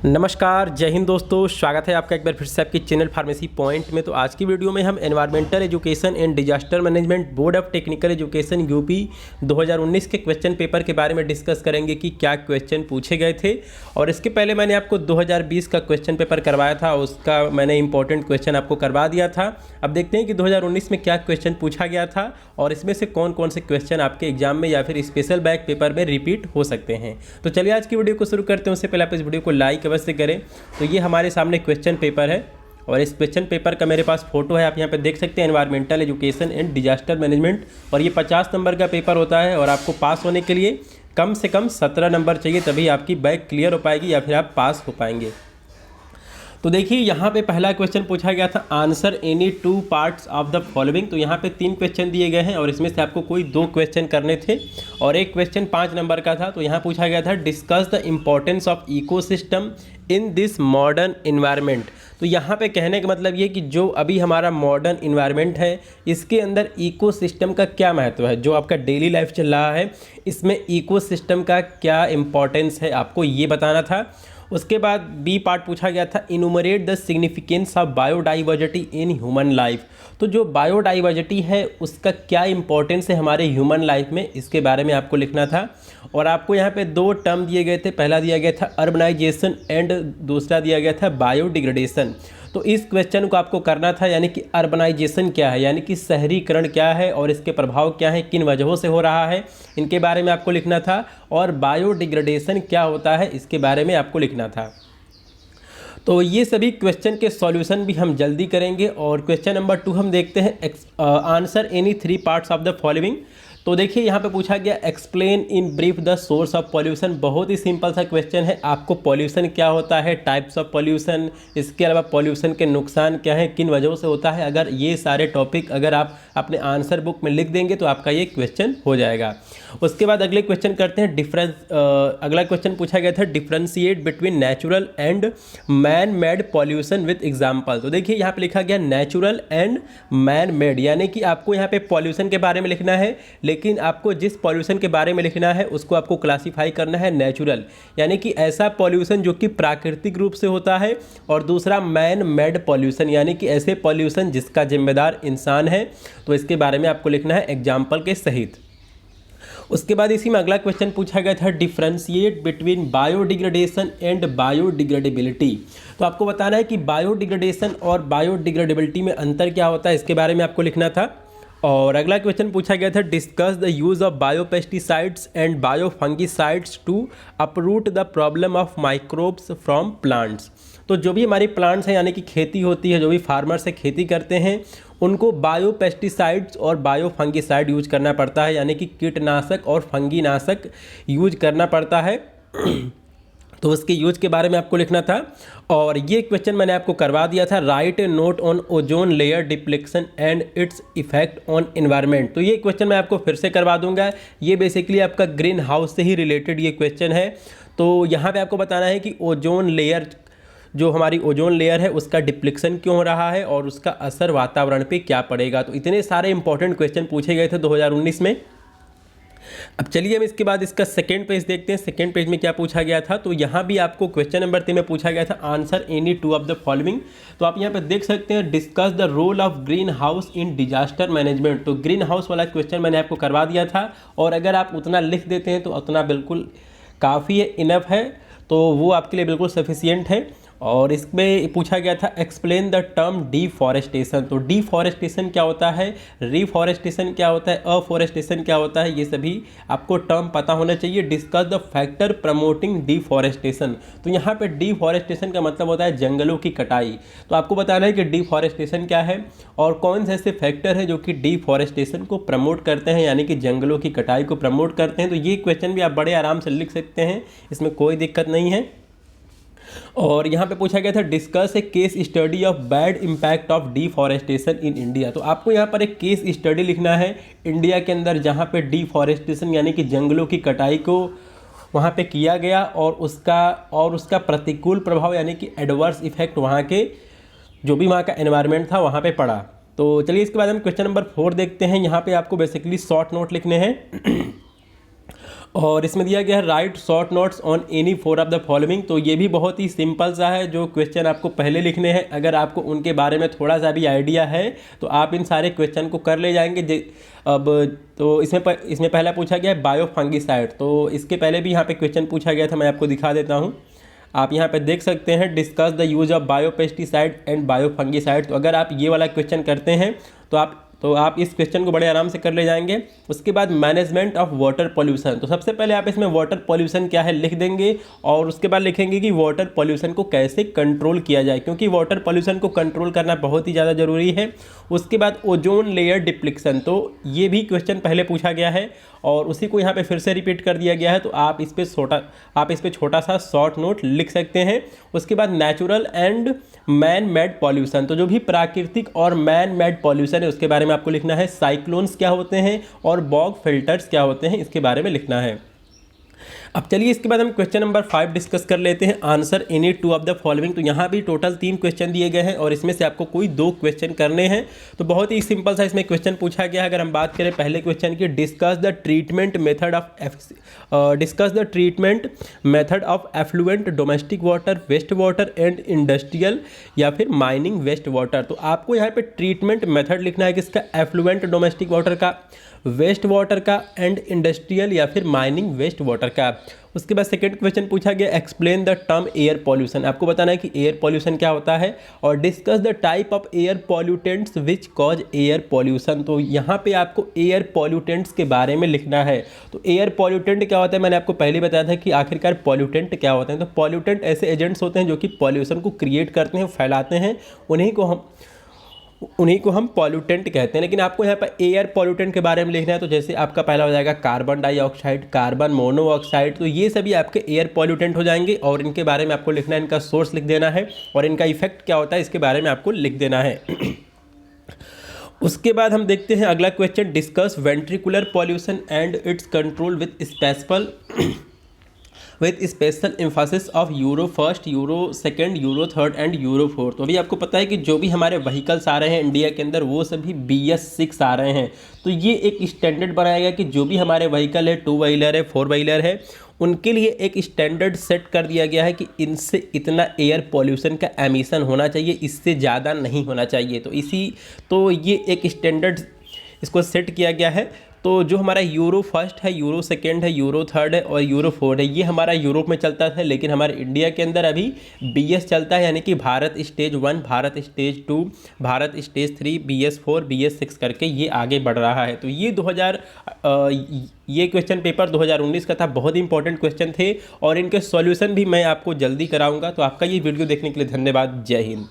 नमस्कार, जय हिंद दोस्तों। स्वागत है आपका एक बार फिर से आपके चैनल फार्मेसी पॉइंट में। तो आज की वीडियो में हम environmental education and disaster management board of technical education UP 2019 के क्वेश्चन पेपर के बारे में डिस्कस करेंगे कि क्या क्वेश्चन पूछे गए थे। और इसके पहले मैंने आपको 2020 का क्वेश्चन पेपर करवाया था, उसका मैंने इंपॉर्टेंट क्वेश्चन आपको करवा दिया था। अब देखते हैं कि 2019 में क्या क्वेश्चन पूछा गया था और इसमें से कौन कौन से क्वेश्चन आपके एग्जाम में या फिर स्पेशल बैक पेपर में रिपीट हो सकते हैं। तो चलिए आज की वीडियो को शुरू करते हैं। उससे पहले आप इस वीडियो को लाइक अवश्य करें। तो ये हमारे सामने क्वेश्चन पेपर है और इस क्वेश्चन पेपर का मेरे पास फोटो है, आप यहाँ पे देख सकते हैं, environmental education and disaster management. और ये 50 नंबर का पेपर होता है और आपको पास होने के लिए कम से कम 17 नंबर चाहिए, तभी आपकी बैक क्लियर हो पाएगी या फिर आप पास हो पाएंगे। तो देखिए यहाँ पे पहला क्वेश्चन पूछा गया था, answer any 2 parts of the following. तो यहाँ पे 3 क्वेश्चन दिए गए हैं और इसमें से आपको कोई 2 क्वेश्चन करने थे और एक क्वेश्चन 5 नंबर का था। तो यहाँ पूछा गया था, discuss the importance of ecosystem in this modern environment. तो यहाँ पे कहने का मतलब ये कि जो अभी हमारा मॉडर्न इन्वायरमेंट है, इसके अंदर इकोसिस्टम का क्या महत्व है। जो आपका डेली लाइफ चल रहा है, इसमें इकोसिस्टम का क्या इम्पोर्टेंस है, आपको ये बताना था। उसके बाद बी पार्ट पूछा गया था, इनुमरेट the significance of biodiversity in human life. तो जो बायोडाइवर्सिटी है उसका क्या इंपॉर्टेंस है हमारे ह्यूमन लाइफ में, इसके बारे में आपको लिखना था। और आपको यहाँ पे 2 टर्म दिए गए थे, पहला दिया गया था अर्बनाइजेशन एंड दूसरा दिया गया था बायोडिग्रेडेशन। तो इस क्वेश्चन को आपको करना था, यानी कि अर्बनाइजेशन क्या है, यानी कि शहरीकरण क्या है और इसके प्रभाव क्या है, किन वजहों से हो रहा है, इनके बारे में आपको लिखना था। और बायोडिग्रेडेशन क्या होता है, इसके बारे में आपको लिखना था। तो ये सभी क्वेश्चन के सॉल्यूशन भी हम जल्दी करेंगे। और क्वेश्चन नंबर 2 हम देखते हैं, answer any 3 parts of the following. तो देखिए यहाँ पे पूछा गया, explain in brief the source of pollution. बहुत ही सिंपल सा क्वेश्चन है, आपको पॉल्यूशन क्या होता है, टाइप्स ऑफ पॉल्यूशन, इसके अलावा पॉल्यूशन के नुकसान क्या है, किन वजहों से होता है। अगर ये सारे टॉपिक अगर आप अपने आंसर बुक में लिख देंगे तो आपका ये क्वेश्चन हो जाएगा। उसके बाद अगले क्वेश्चन करते हैं, अगला क्वेश्चन पूछा गया था, differentiate between natural and man made pollution with example. तो देखिए यहाँ पे लिखा गया नेचुरल एंड मैन मेड, यानी कि आपको यहाँ पे पॉल्यूशन के बारे में लिखना है, लेकिन आपको जिस पॉल्यूशन के बारे में लिखना है उसको आपको क्लासीफाई करना है नेचुरल, यानी कि ऐसा पॉल्यूशन जो कि प्राकृतिक रूप से होता है। और दूसरा मैन मेड पॉल्यूशन, यानी कि ऐसे पॉल्यूशन जिसका जिम्मेदार इंसान है। तो इसके बारे में आपको लिखना है एग्जाम्पल के सहित। उसके बाद इसी में अगला क्वेश्चन पूछा गया था, differentiate between biodegradation and biodegradability. तो आपको बताना है कि बायोडिग्रेडेशन और बायोडिग्रेडेबिलिटी में अंतर क्या होता है, इसके बारे में आपको लिखना था। और अगला क्वेश्चन पूछा गया था, discuss the use of biopesticides and biofungicides to uproot the problem of microbes from plants. तो जो भी हमारी प्लांट्स हैं, यानी कि खेती होती है, जो भी फार्मर से खेती करते हैं, उनको बायोपेस्टिसाइड्स और बायोफंगिसाइड यूज करना पड़ता है, यानी कि कीटनाशक और फंगीनाशक यूज करना पड़ता है। तो उसके यूज के बारे में आपको लिखना था। और ये क्वेश्चन मैंने आपको करवा दिया था, right A note on ozone layer deflection and its effect on environment. तो ये क्वेश्चन मैं आपको फिर से करवा दूंगा। ये बेसिकली आपका ग्रीन हाउस से ही रिलेटेड ये क्वेश्चन है। तो यहाँ पे आपको बताना है कि ओजोन लेयर, जो हमारी ओजोन लेयर है, उसका डिप्लेक्शन क्यों हो रहा है और उसका असर वातावरण पे क्या पड़ेगा। तो इतने सारे इंपॉर्टेंट क्वेश्चन पूछे गए थे 2019 में। अब चलिए हम इसके बाद इसका सेकेंड पेज देखते हैं। सेकेंड पेज में क्या पूछा गया था, तो यहाँ भी आपको क्वेश्चन नंबर 3 में पूछा गया था, answer any 2 of the following. तो आप यहाँ पे देख सकते हैं, discuss the role of green house in disaster management. तो ग्रीन हाउस वाला क्वेश्चन मैंने आपको करवा दिया था और अगर आप उतना लिख देते हैं तो उतना बिल्कुल काफ़ी है, इनफ है, तो वो आपके लिए बिल्कुल सफिशियंट है। और इसमें पूछा गया था, एक्सप्लेन द टर्म डिफॉरेस्टेशन। तो डिफॉरेस्टेशन क्या होता है, रिफॉरेस्टेशन क्या होता है, अफॉरेस्टेशन क्या होता है, ये सभी आपको टर्म पता होना चाहिए। Discuss the factor promoting deforestation. तो यहाँ पे डिफॉरेस्टेशन का मतलब होता है जंगलों की कटाई। तो आपको बताना है कि डिफॉरेस्टेशन क्या है और कौन से ऐसे फैक्टर है जो कि डिफॉरेस्टेशन को प्रमोट करते हैं, यानी कि जंगलों की कटाई को प्रमोट करते हैं। तो ये क्वेश्चन भी आप बड़े आराम से लिख सकते हैं, इसमें कोई दिक्कत नहीं है। और यहाँ पे पूछा गया था, discuss A case study of bad impact of deforestation in India. तो आपको यहाँ पर एक केस स्टडी लिखना है इंडिया के अंदर जहाँ पे डिफॉरेस्टेशन यानी कि जंगलों की कटाई को वहाँ पे किया गया और उसका प्रतिकूल प्रभाव यानी कि एडवर्स इफेक्ट वहाँ के जो भी वहाँ का एनवायरनमेंट था वहाँ पे पड़ा। तो चलिए इसके बाद हम क्वेश्चन नंबर 4 देखते हैं। यहाँ पे आपको बेसिकली शॉर्ट नोट लिखने हैं। और इसमें दिया गया है right short notes on any four of the following. तो ये भी बहुत ही सिंपल सा है, जो क्वेश्चन आपको पहले लिखने हैं, अगर आपको उनके बारे में थोड़ा सा भी आइडिया है तो आप इन सारे क्वेश्चन को कर ले जाएंगे। अब तो इसमें पहला पूछा गया है बायो फंगिसाइड। तो इसके पहले भी यहाँ पे क्वेश्चन पूछा गया था, मैं आपको दिखा देता हूँ। आप यहाँ पे देख सकते हैं, discuss the use of bio pesticide and bio fungicide. तो अगर आप ये वाला क्वेश्चन करते हैं तो आप इस क्वेश्चन को बड़े आराम से कर ले जाएंगे। उसके बाद मैनेजमेंट ऑफ वाटर पॉल्यूशन। तो सबसे पहले आप इसमें वाटर पॉल्यूशन क्या है लिख देंगे, और उसके बाद लिखेंगे कि वाटर पॉल्यूशन को कैसे कंट्रोल किया जाए, क्योंकि वाटर पॉल्यूशन को कंट्रोल करना बहुत ही ज़्यादा ज़रूरी है। उसके बाद ओजोन लेयर डिप्लीशन, तो ये भी क्वेश्चन पहले पूछा गया है और उसी को यहाँ पे फिर से रिपीट कर दिया गया है। तो आप इस पे छोटा सा शॉर्ट नोट लिख सकते हैं। उसके बाद natural and man made pollution, तो जो भी प्राकृतिक और मैन मेड पॉल्यूशन है उसके बारे में आपको लिखना है। साइक्लोन्स क्या होते हैं और बॉग फिल्टर्स क्या होते हैं, इसके बारे में लिखना है। अब चलिए इसके बाद हम क्वेश्चन नंबर 5 डिस्कस कर लेते हैं, answer any two of the following. तो यहाँ भी टोटल 3 क्वेश्चन दिए गए हैं और इसमें से आपको कोई 2 क्वेश्चन करने हैं। तो बहुत ही सिंपल सा इसमें क्वेश्चन पूछा गया है। अगर हम बात करें पहले क्वेश्चन की, discuss the treatment method of effluent domestic water, waste water and industrial या फिर माइनिंग वेस्ट वाटर। तो आपको यहाँ पे ट्रीटमेंट मेथड लिखना है किसका, एफ्लुएंट डोमेस्टिक वाटर का, वेस्ट वाटर का एंड इंडस्ट्रियल या फिर माइनिंग वेस्ट वाटर का। उसके बाद सेकंड क्वेश्चन पूछा गया, explain the term air pollution. आपको बताना है कि एयर पॉल्यूशन क्या होता है, और discuss the type of air pollutants which cause air pollution. तो यहाँ पे आपको एयर पॉल्यूटेंट्स के बारे में लिखना है। तो एयर पॉल्यूटेंट क्या होता है, मैंने आपको पहले बताया था कि आखिरकार पॉल्यूटेंट क्या होते हैं। तो पॉल्यूटेंट ऐसे एजेंट्स होते हैं जो कि पॉल्यूशन को क्रिएट करते हैं, फैलाते हैं, उन्हीं को हम पॉल्यूटेंट कहते हैं। लेकिन आपको यहाँ पर एयर पॉल्यूटेंट के बारे में लिखना है। तो जैसे आपका पहला हो जाएगा कार्बन डाइऑक्साइड, कार्बन मोनोऑक्साइड, तो ये सभी आपके एयर पॉल्यूटेंट हो जाएंगे और इनके बारे में आपको लिखना है, इनका सोर्स लिख देना है और इनका इफेक्ट क्या होता है इसके बारे में आपको लिख देना है। उसके बाद हम देखते हैं अगला question, discuss ventricular pollution and it's control with special Mphasis of euro 1, euro 2, euro 3 and euro 4। तो अभी आपको पता है कि जो भी हमारे व्हीकल्स आ रहे हैं इंडिया के अंदर वो सभी BS6 आ रहे हैं। तो ये एक स्टैंडर्ड बनाया गया कि जो भी हमारे व्हीकल है, 2 व्हीलर है, 4 व्हीलर है, उनके लिए एक स्टैंडर्ड सेट कर दिया गया है कि इनसे इतना एयर पॉल्यूशन का एमिशन होना चाहिए, इससे ज़्यादा नहीं होना चाहिए। तो ये एक स्टैंडर्ड इसको सेट किया गया है। तो जो हमारा यूरो 1 है, यूरो 2 है, यूरो 3 है और यूरो 4 है, ये हमारा यूरोप में चलता है, लेकिन हमारे इंडिया के अंदर अभी BS चलता है, यानी कि Bharat stage 1, Bharat stage 2, Bharat stage 3, BS4, BS6 करके ये आगे बढ़ रहा है। तो ये क्वेश्चन पेपर 2019 का था, बहुत ही इंपॉर्टेंट क्वेश्चन थे और इनके सॉल्यूशन भी मैं आपको जल्दी कराऊंगा। तो आपका ये वीडियो देखने के लिए धन्यवाद। जय हिंद।